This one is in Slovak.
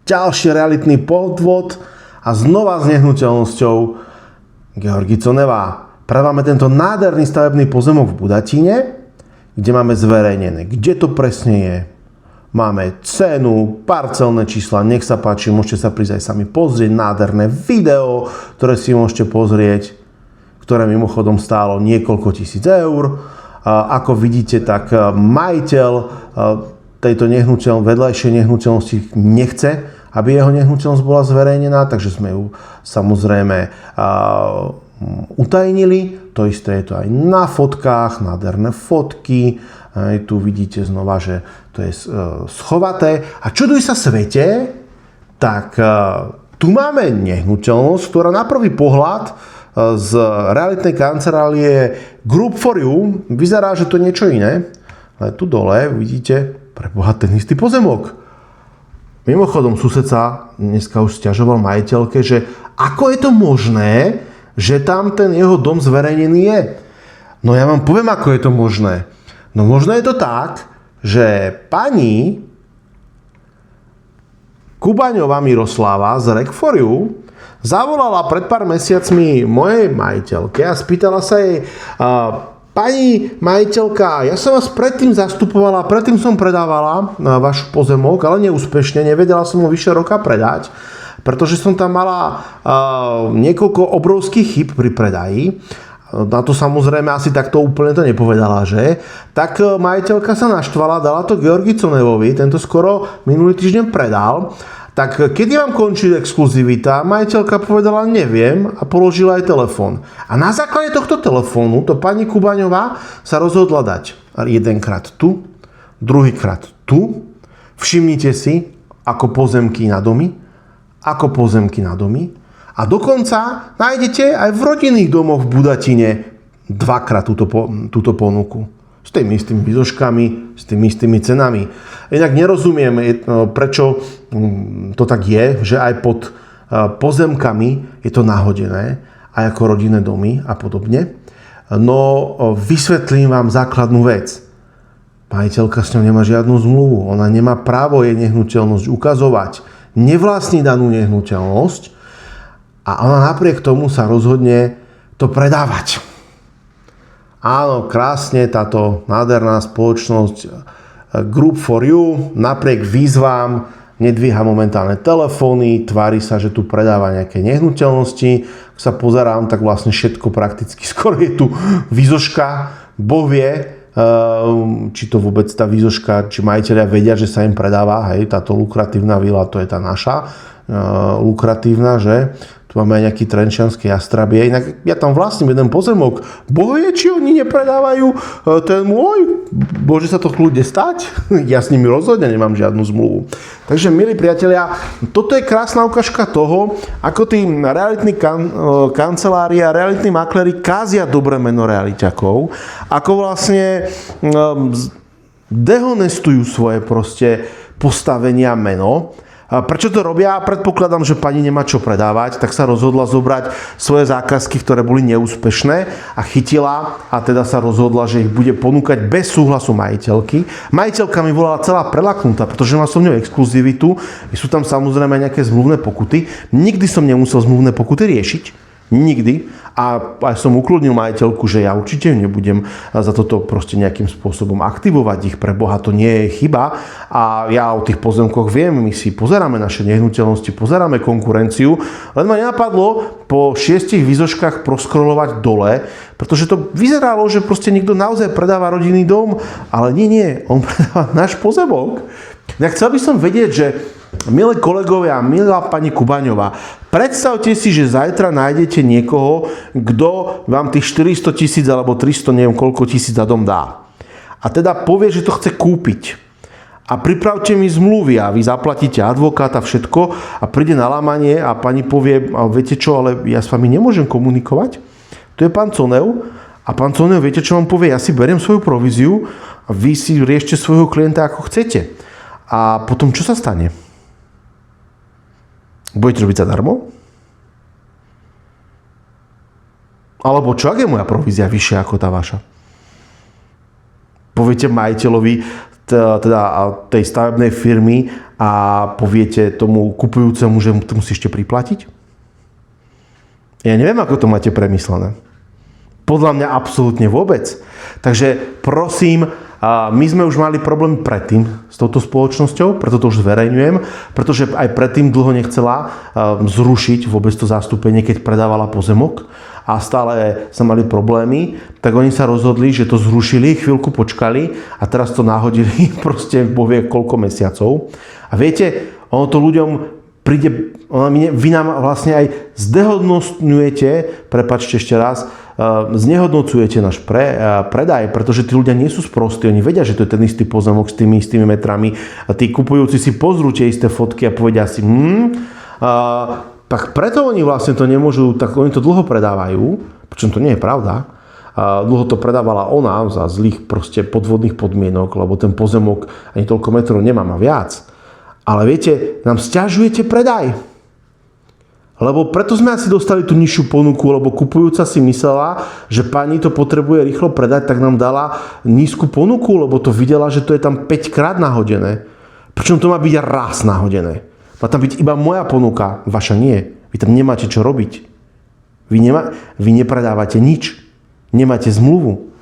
ďalší realitný podvod a znova s nehnuteľnosťou. Georgi Conevá, predáme tento nádherný stavebný pozemok v Budatíne, kde máme zverejnené, kde to presne je. Máme cenu, parcelné čísla, nech sa páči, môžete sa prísť aj sami pozrieť, nádherné video, ktoré si môžete pozrieť, ktoré mimochodom stálo niekoľko tisíc eur. Ako vidíte, tak majiteľ tejto vedľajšej nehnuteľnosti nechce, aby jeho nehnuteľnosť bola zverejnená, takže sme ju samozrejme utajnili. To isté je to aj na fotkách, nádherné fotky. Tu vidíte znova, že to je schovaté. A čuduj sa svete, tak tu máme nehnuteľnosť, ktorá na prvý pohľad z realitnej kancelárie Group4U vyzerá, že to je niečo iné. Ale tu dole vidíte preboha ten istý pozemok. Mimochodom, sused sa dneska už sťažoval majiteľke, že ako je to možné, že tam ten jeho dom zverejnený je. No ja vám poviem, ako je to možné. No možno je to tak, že pani Kubaňová Miroslava z Rec4U zavolala pred pár mesiacmi mojej majiteľke a spýtala sa jej: pani majiteľka, ja som vás predtým zastupovala, predtým som predávala váš pozemok, ale neúspešne, nevedela som ho vyše roka predať, pretože som tam mala niekoľko obrovských chyb pri predaji. Na to samozrejme asi takto úplne to nepovedala, že? Tak majiteľka sa naštvala, dala to Georgi Conevovi, tento skoro minulý týždeň predal. Tak kedy vám končí exkluzivita? Majiteľka povedala neviem a položila aj telefón. A na základe tohto telefónu to pani Kubaňová sa rozhodla dať jedenkrát tu, druhýkrát tu. Všimnite si, ako pozemky na domy. A dokonca nájdete aj v rodinných domoch v Budatine dvakrát túto ponuku. S tými istými výzoškami, s tými istými cenami. Inak nerozumiem, prečo to tak je, že aj pod pozemkami je to nahodené, aj ako rodinné domy a podobne. No vysvetlím vám základnú vec. Majiteľka s ňou nemá žiadnu zmluvu. Ona nemá právo jej nehnuteľnosť ukazovať. Nevlastní danú nehnuteľnosť a ona napriek tomu sa rozhodne to predávať. Áno, krásne táto nádherná spoločnosť Group4U napriek výzvám nedvíha momentálne telefóny, tvári sa, že tu predáva nejaké nehnuteľnosti. Ak sa pozerám, tak vlastne všetko prakticky skoro je tu výzoška. Boh vie, či to vôbec tá výzoška, či majiteľia vedia, že sa im predáva. Hej, táto lukratívna vila, to je tá naša lukratívna, že? Tu máme aj nejaký trenčianske jastrabie. Inak ja tam vlastním jeden pozemok. Boh vie, či oni nepredávajú ten môj. Môže sa to kľudne stať. Ja s nimi rozhodne nemám žiadnu zmluvu. Takže, milí priatelia, toto je krásna ukážka toho, ako tí realitní kancelári a realitní makléri kázia dobré meno realiťakov. Ako vlastne dehonestujú svoje proste postavenia meno. Prečo to robia? Predpokladám, že pani nemá čo predávať, tak sa rozhodla zobrať svoje zákazky, ktoré boli neúspešné a chytila a teda sa rozhodla, že ich bude ponúkať bez súhlasu majiteľky. Majiteľka mi volala celá prelaknutá, pretože má som ňou exkluzivitu. Sú tam samozrejme nejaké zmluvné pokuty. Nikdy som nemusel zmluvné pokuty riešiť. Nikdy. A aj som ukludnil majiteľku, že ja určite nebudem za toto proste nejakým spôsobom aktivovať ich. Pre Boha, to nie je chyba. A ja o tých pozemkoch viem, my si pozeráme naše nehnuteľnosti, pozeráme konkurenciu. Len ma nenapadlo po 6 výzoškách proskrolovať dole, pretože to vyzeralo, že proste niekto naozaj predáva rodinný dom, ale nie, on predáva náš pozemok. Ja chcel by som vedieť, že milé kolegovia, milá pani Kubaňová, predstavte si, že zajtra nájdete niekoho, kto vám tých 400 000 alebo 300, neviem koľko tisíc za dom dá. A teda povie, že to chce kúpiť. A pripravte mi zmluvy a vy zaplatíte advokáta, všetko a príde na lámanie a pani povie, viete čo, ale ja s vami nemôžem komunikovať. To je pán Conev a pán Conev, viete čo vám povie, ja si beriem svoju províziu a vy si riešte svojho klienta ako chcete. A potom čo sa stane? Budete robiť zadarmo? Alebo čo, ak je moja provízia vyššia ako tá vaša? Poviete majiteľovi, tej stavebnej firmy a poviete tomu kupujúcemu, že mu to musí ešte priplatiť? Ja neviem, ako to máte premyslené. Podľa mňa absolútne vôbec. Takže prosím, my sme už mali problém predtým s touto spoločnosťou, preto to už zverejňujem, pretože aj predtým dlho nechcela zrušiť vôbec to zastúpenie, keď predávala pozemok a stále sa mali problémy, tak oni sa rozhodli, že to zrušili, chvíľku počkali a teraz to nahodili proste povie koľko mesiacov. A viete, ono to ľuďom príde, vy nám vlastne aj zdehodnotňujete, prepáčte ešte raz, znehodnocujete náš predaj, pretože tí ľudia nie sú sprostí, oni vedia, že to je ten istý pozemok s tými istými metrami a tí kupujúci si pozrú tie isté fotky a povedia si, tak preto oni vlastne to nemôžu, tak oni to dlho predávajú, pričom to nie je pravda. Dlho to predávala ona za zlých proste podvodných podmienok, lebo ten pozemok ani toľko metrov nemá, má viac. Ale viete, nám sťažujete predaj. Lebo preto sme asi dostali tú nižšiu ponuku, lebo kupujúca si myslela, že pani to potrebuje rýchlo predať, tak nám dala nízku ponuku, lebo to videla, že to je tam 5 krát nahodené. Pričom to má byť raz nahodené. Má tam byť iba moja ponuka, vaša nie. Vy tam nemáte čo robiť. Vy nepredávate nič. Nemáte zmluvu.